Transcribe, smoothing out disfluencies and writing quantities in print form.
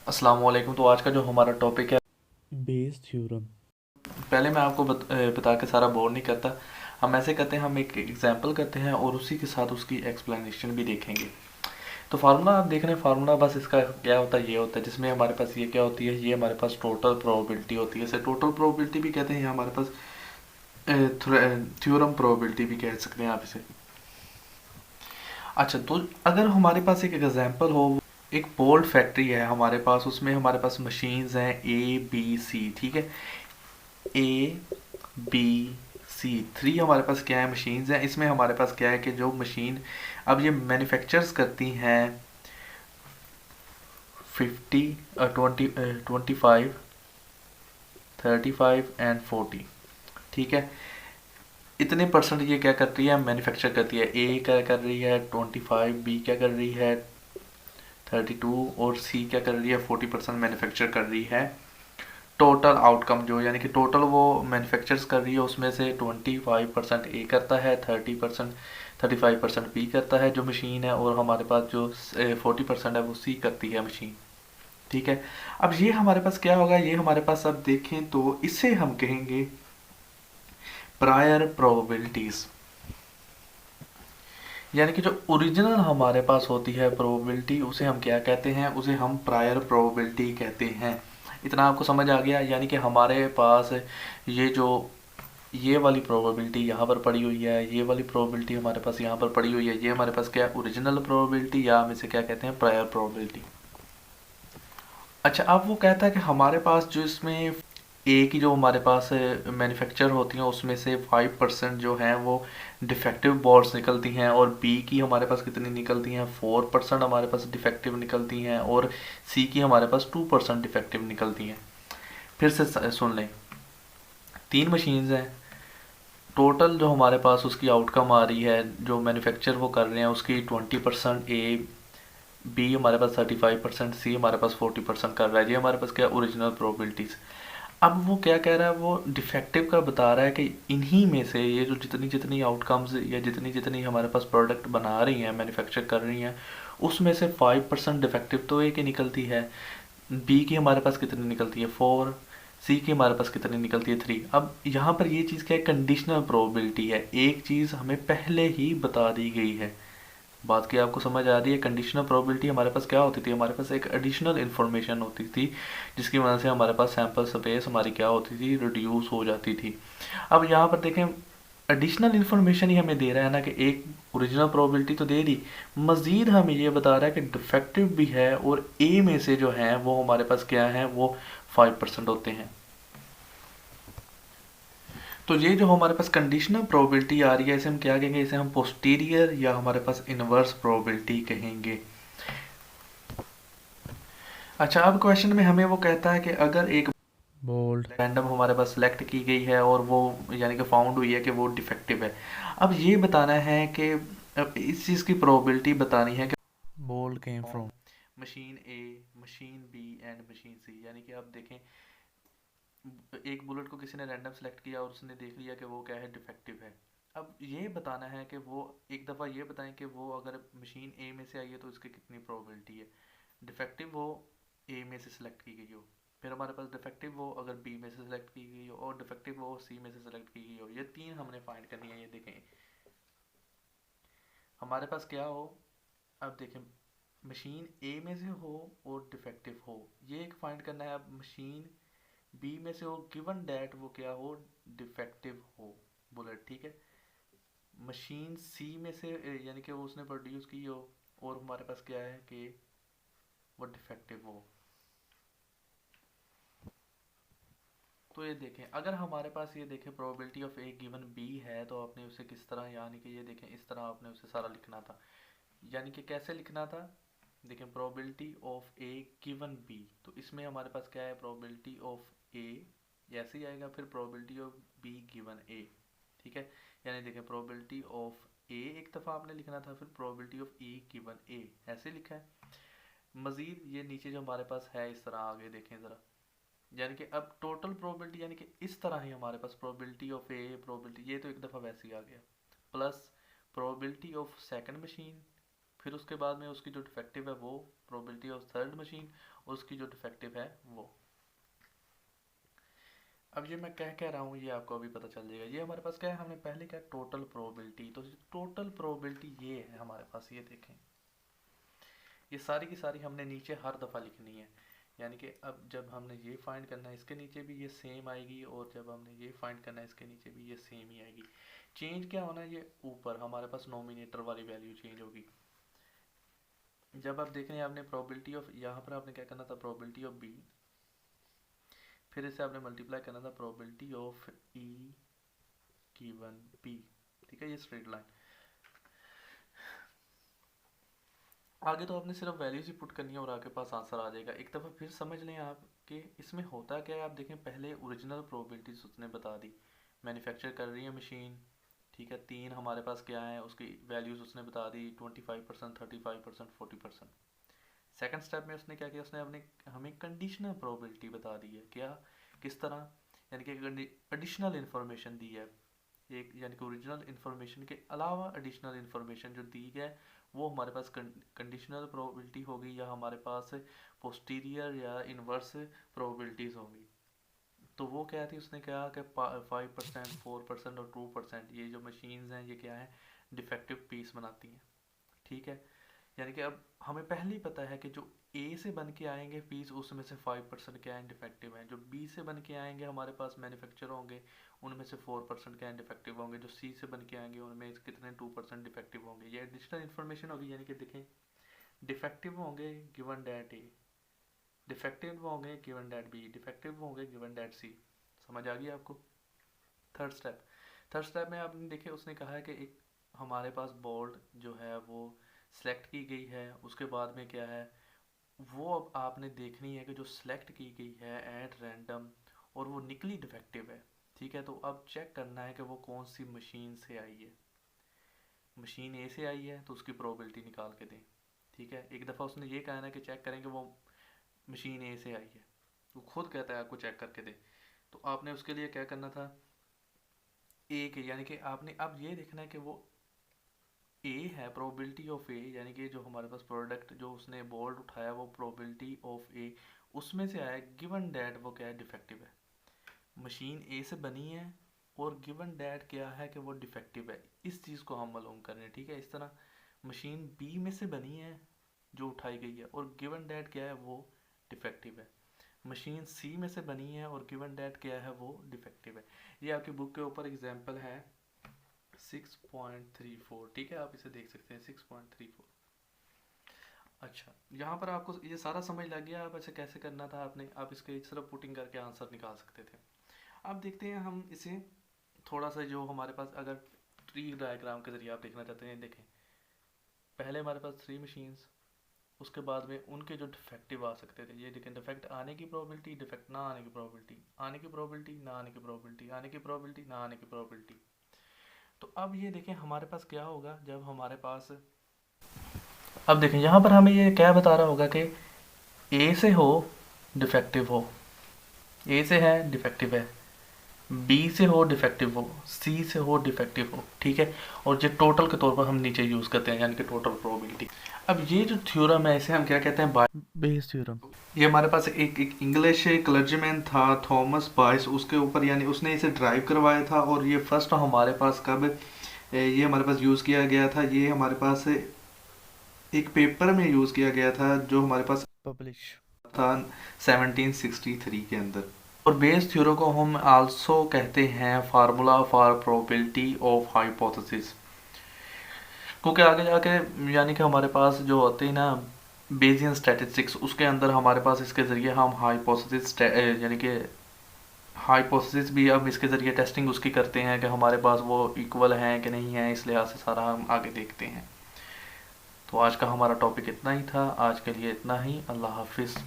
अस्सलाम वालेकुम। तो आज का जो हमारा टॉपिक है, बेस थ्योरम। पहले मैं आपको बता के सारा बोर नहीं करता। हम ऐसे करते हैं, हम एक एग्जांपल करते हैं और उसी के साथ उसकी एक्सप्लेनेशन भी देखेंगे। तो फार्मूला आप देख रहे हैं, फार्मूला बस इसका क्या होता है, ये होता है जिसमें हमारे पास ये क्या होती है, ये हमारे पास टोटल प्रोबेबिलिटी होती है। इसे टोटल प्रोबेबिलिटी भी कहते हैं, या हमारे पास थ्योरम प्रोबेबिलिटी भी कह सकते हैं आप इसे। अच्छा, तो अगर हमारे पास एक एग्जांपल हो, एक बोल्ट फैक्ट्री है हमारे पास, उसमें हमारे पास मशीन्स हैं A B C, ठीक है। A B C 3 हमारे पास क्या है, मशीन्स हैं। इसमें हमारे पास क्या है कि जो मशीन अब ये मैन्युफैक्चर्स करती हैं 25 35 एंड 40, ठीक है। इतने परसेंट ये क्या करती है, मैन्युफैक्चर करती है। ए क्या कर रही है, 25, बी क्या कर रही है, 32, और सी क्या कर रही है, 40% मैन्युफैक्चर कर रही है। टोटल आउटकम जो, यानी कि टोटल वो मैन्युफैक्चर्स कर रही है, उसमें से 25% ए करता है, 35% बी करता है जो मशीन है, और हमारे पास जो 40% है वो सी करती है मशीन, ठीक है। अब ये हमारे पास क्या होगा, ये हमारे पास अब देखें तो इसे हम कहेंगे प्रायर प्रोबेबिलिटीज। यानी कि जो ओरिजिनल हमारे पास होती है प्रोबेबिलिटी, उसे हम क्या कहते हैं, उसे हम प्रायर प्रोबेबिलिटी कहते हैं। इतना आपको समझ आ गया। यानी कि हमारे पास ये जो ये वाली प्रोबेबिलिटी यहाँ पर पड़ी हुई है, ये वाली प्रोबेबिलिटी हमारे पास यहाँ पर पड़ी हुई है, ये हमारे पास क्या है, ओरिजिनल प्रोबेबिलिटी, या हम इसे क्या कहते हैं, प्रायर प्रोबेबिलिटी। अच्छा, अब वो कहता है कि हमारे पास जो इसमें ए की जो हमारे पास मैन्युफैक्चर होती हैं, उसमें से 5% जो हैं वो डिफेक्टिव बोर्ड्स निकलती हैं, और बी की हमारे पास कितनी निकलती हैं, 4% हमारे पास डिफेक्टिव निकलती हैं, और सी की हमारे पास 2% डिफेक्टिव निकलती हैं। फिर से सुन लें, 3 मशीन्स हैं। टोटल जो हमारे पास उसकी आउटकम आ रही है, जो मैन्युफैक्चर वो कर रहे हैं, उसकी 20% ए, बी हमारे पास 35%, सी हमारे पास 40% कर रहा है। ये हमारे पास क्या, ओरिजिनल प्रोबेबिलिटीज़। अब वो क्या कह रहा है, वो डिफेक्टिव का बता रहा है कि इन्हीं में से ये जो जितनी जितनी आउटकम्स या जितनी जितनी हमारे पास प्रोडक्ट बना रही हैं, मैन्युफैक्चर कर रही हैं, उसमें से 5% डिफेक्टिव तो ए की निकलती है। बी की हमारे पास कितनी निकलती है, 4। सी की हमारे पास कितनी निकलती है, 3। अब यहाँ पर ये चीज़ क्या है, कंडीशनल प्रोबेबिलिटी है। एक चीज़ हमें पहले ही बता दी गई है। बात की आपको समझ आ रही है। कंडीशनल प्रोबेबिलिटी हमारे पास क्या होती थी, हमारे पास एक एडिशनल इन्फॉर्मेशन होती थी, जिसकी वजह से हमारे पास सैंपल स्पेस हमारी क्या होती थी, रिड्यूस हो जाती थी। अब यहाँ पर देखें, एडिशनल इन्फॉर्मेशन ही हमें दे रहा है ना, कि एक ओरिजिनल प्रोबेबिलिटी तो दे दी, मजीद हमें ये बता रहा है कि डिफेक्टिव भी है, और ए में से जो है वो हमारे पास क्या है, वो 5% होते हैं। तो ये जो हमारे पास कंडीशनल प्रोबेबिलिटी आ रही है, इसे हम क्या कहेंगे, इसे हम पोस्टीरियर या हमारे पास इनवर्स प्रोबेबिलिटी कहेंगे। अच्छा, अब क्वेश्चन में हमें वो कहता है कि अगर एक बोल्ड। रैंडम हमारे पास सेलेक्ट की गई है, और वो यानी कि फाउंड हुई है कि वो डिफेक्टिव है। अब ये बताना है कि अब इस चीज़ की प्रोबेबिलिटी बतानी है कि bold came from. Machine A, machine B and machine C. यानी कि आप देखें, एक बुलेट को किसी ने रैंडम सेलेक्ट किया और उसने देख लिया कि वो क्या है, डिफेक्टिव है। अब ये बताना है कि वो एक दफ़ा ये बताएं कि वो अगर मशीन ए में से आई है तो उसकी कितनी प्रोबेबिलिटी है, डिफेक्टिव वो ए में से सिलेक्ट की गई हो। फिर हमारे पास डिफेक्टिव वो अगर बी में से सिलेक्ट की गई हो, और डिफेक्टिव वो सी में से सिलेक्ट की गई हो। ये तीन हमने फाइंड करनी है। ये देखें, हमारे पास क्या हो, अब देखें, मशीन ए में से हो और डिफेक्टिव हो, ये एक फाइंड करना है। अब मशीन बी में से हो, गिवन डैट वो क्या हो, डिफेक्टिव हो, बुलेट, ठीक है। मशीन सी में से यानी कि वो उसने प्रोड्यूस की हो, और हमारे पास क्या है कि वो डिफेक्टिव हो। तो ये देखें, अगर हमारे पास ये देखें probability of A given B है, तो आपने उसे किस तरह, यानी कि ये देखें इस तरह आपने उसे सारा लिखना था। यानी कि कैसे लिखना था, देखें, probability of A given B, तो इसमें हमारे पास क्या है, प्रोबेबिलिटी ऑफ ए ऐसे ही आएगा, फिर प्रोबेबिलिटी ऑफ बी गिवन ए, ठीक है। यानी देखें, प्रोबेबिलिटी ऑफ ए एक दफ़ा आपने लिखना था, फिर प्रोबेबिलिटी ऑफ ई गिवन ए, ऐसे लिखा है। मजीद ये नीचे जो हमारे पास है, इस तरह आगे देखें ज़रा। यानी कि अब टोटल प्रोबेबिलिटी, यानी कि इस तरह ही हमारे पास प्रोबेबिलिटी ऑफ ए, प्रोबेबिलिटी, ये तो एक दफ़ा वैसे ही आ गया, plus probability of second machine, फिर उसके बाद में उसकी जो डिफेक्टिव है वो, प्रोबेबिलिटी ऑफ थर्ड मशीन, उसकी जो डिफेक्टिव है वो। अब ये मैं कह रहा हूँ ये आपको अभी पता चल जाएगा। ये हमारे पास क्या है, हमने पहले क्या टोटल प्रोबेबिलिटी, तो टोटल प्रोबेबिलिटी ये है हमारे पास, ये देखें ये सारी की सारी हमने नीचे हर दफ़ा लिखनी है। यानी कि अब जब हमने ये फाइंड करना है इसके नीचे भी ये सेम आएगी, और जब हमने ये फाइंड करना है इसके नीचे भी ये सेम ही आएगी। चेंज क्या होना है, ये ऊपर हमारे पास नोमिनेटर वाली वैल्यू चेंज होगी। जब आप देख रहे हैं आपने प्रोबेबिलिटी ऑफ, यहाँ पर आपने क्या करना था, प्रोबेबिलिटी ऑफ बी, फिर इसे आपने मल्टीप्लाई करना था probability of E given B. ठीक है, ये स्ट्रेट लाइन। आगे तो आपने सिर्फ वैल्यूज ही पुट करनी है और आपके पास आंसर आ जाएगा। एक दफ़ा फिर समझ लें आप कि इसमें होता क्या है। आप देखें पहले ओरिजिनल प्रोबेबिलिटीज उसने बता दी, मैन्युफैक्चर कर रही है मशीन, ठीक है, 3 हमारे पास क्या है उसकी वैल्यूज उसने बता दी, 25%, 35%, 40%। सेकंड स्टेप में उसने क्या किया, उसने अपने हमें कंडीशनल प्रोबेबिलिटी बता दी है। क्या, किस तरह, यानी कि एडिशनल इन्फॉर्मेशन दी है एक, यानी कि ओरिजिनल इन्फॉर्मेशन के अलावा एडिशनल इन्फॉर्मेशन जो दी है वो हमारे पास कंडीशनल प्रोबेबिलिटी होगी, या हमारे पास पोस्टीरियर या इनवर्स प्रोबेबिलिटीज़ होंगी। तो वो क्या थी, उसने कहा कि 5%, 4% और 2% ये जो मशीन्स हैं ये क्या है, डिफेक्टिव पीस बनाती हैं। ठीक है, यानी कि अब हमें पहले ही पता है कि जो ए से बन के आएंगे पीस उसमें से 5% क्या है, डिफेक्टिव हैं। जो बी से बन के आएंगे हमारे पास मैन्युफैक्चर होंगे उनमें से 4% क्या है, डिफेक्टिव होंगे। जो सी से बन के आएंगे उनमें कितने 2% डिफेक्टिव होंगे। ये एडिशनल इन्फॉर्मेशन होगी, यानी कि देखें डिफेक्टिव होंगे गिवन डैट ए, डिफेक्टिव होंगे गिवन डैट बी, डिफेक्टिव होंगे गिवन डैट सी। समझ आ गई आपको। थर्ड स्टेप में आपने देखे उसने कहा है कि एक हमारे पास बोर्ड जो है वो सेलेक्ट की गई है, उसके बाद में क्या है वो अब आपने देखनी है कि जो सिलेक्ट की गई है एट रैंडम और वो निकली डिफेक्टिव है। ठीक है, तो अब चेक करना है कि वो कौन सी मशीन से आई है। मशीन ए से आई है तो उसकी प्रोबेबिलिटी निकाल के दें। ठीक है, एक दफ़ा उसने ये कहना है कि चेक करें कि वो मशीन ए से आई है, वो खुद कहता है आपको चेक करके दे। तो आपने उसके लिए क्या करना था, ए के, यानी कि आपने अब ये देखना है कि वो ए है, प्रोबेबिलिटी ऑफ ए, यानी कि जो हमारे पास प्रोडक्ट जो उसने बोल्ड उठाया वो प्रोबेबिलिटी ऑफ ए उसमें से आया, गिवन डैट वो क्या है, डिफेक्टिव है। मशीन ए से बनी है और गिवन डैट क्या है कि वो डिफेक्टिव है। इस चीज़ को हम मालूम कर रहे हैं। ठीक है, इस तरह मशीन बी में से बनी है जो उठाई गई है और गिवन डैट क्या है वो डिफेक्टिव है। मशीन सी में से बनी है और गिवन डैट क्या है वो डिफेक्टिव है। ये आपकी बुक के ऊपर एग्जाम्पल है 6.34। ठीक है, आप इसे देख सकते हैं 6.34। अच्छा, यहाँ पर आपको ये सारा समझ लग गया आप ऐसे कैसे करना था आपने, आप इसके सिर्फ पुटिंग करके आंसर निकाल सकते थे। अब देखते हैं हम इसे थोड़ा सा, जो हमारे पास अगर ट्री डायग्राम के जरिए आप देखना चाहते हैं, देखें पहले हमारे पास 3 मशीन्स, उसके बाद में उनके जो डिफेक्टिव आ सकते थे, ये देखें डिफेक्ट आने की प्रोबेबिलिटी, डिफेक्ट ना आने की प्रोबेबिलिटी, आने की प्रोबेबिलिटी, ना आने की प्रोबेबिलिटी, आने की प्रोबेबिलिटी, ना आने की प्रोबेबिलिटी। तो अब ये देखें हमारे पास क्या होगा जब हमारे पास, अब देखें यहाँ पर हमें ये क्या बता रहा होगा कि ए से हो डिफेक्टिव हो, ए से है डिफेक्टिव है, बी से हो डिफेक्टिव हो, सी से हो डिफेक्टिव हो। ठीक है, और ये टोटल के तौर पर हम नीचे यूज़ करते हैं, यानी कि टोटल प्रोबेबिलिटी। अब ये जो थ्योरम है इसे हम क्या कहते हैं, बेस थ्योरम। ये हमारे पास एक इंग्लिश क्लर्जीमैन था थॉमस बाइस, उसके ऊपर यानी उसने इसे ड्राइव करवाया था। और ये फर्स्ट हमारे पास कब ये हमारे पास यूज़ किया गया था, ये हमारे पास एक पेपर में यूज़ किया गया था जो हमारे पास पब्लिश था 1763 के अंदर। और बेस थ्योरम को हम आल्सो कहते हैं formula for probability of hypothesis, क्योंकि आगे जाके यानी कि हमारे पास जो होते हैं ना बेसियन स्टैटिस्टिक्स, उसके अंदर हमारे पास इसके ज़रिए हम हाइपोथेसिस यानी कि हाइपोथेसिस भी हम इसके ज़रिए टेस्टिंग उसकी करते हैं कि हमारे पास वो इक्वल हैं कि नहीं है। इस लिहाज से सारा हम आगे देखते हैं। तो आज का हमारा टॉपिक इतना ही था, आज के लिए इतना ही। अल्लाह हाफिज़।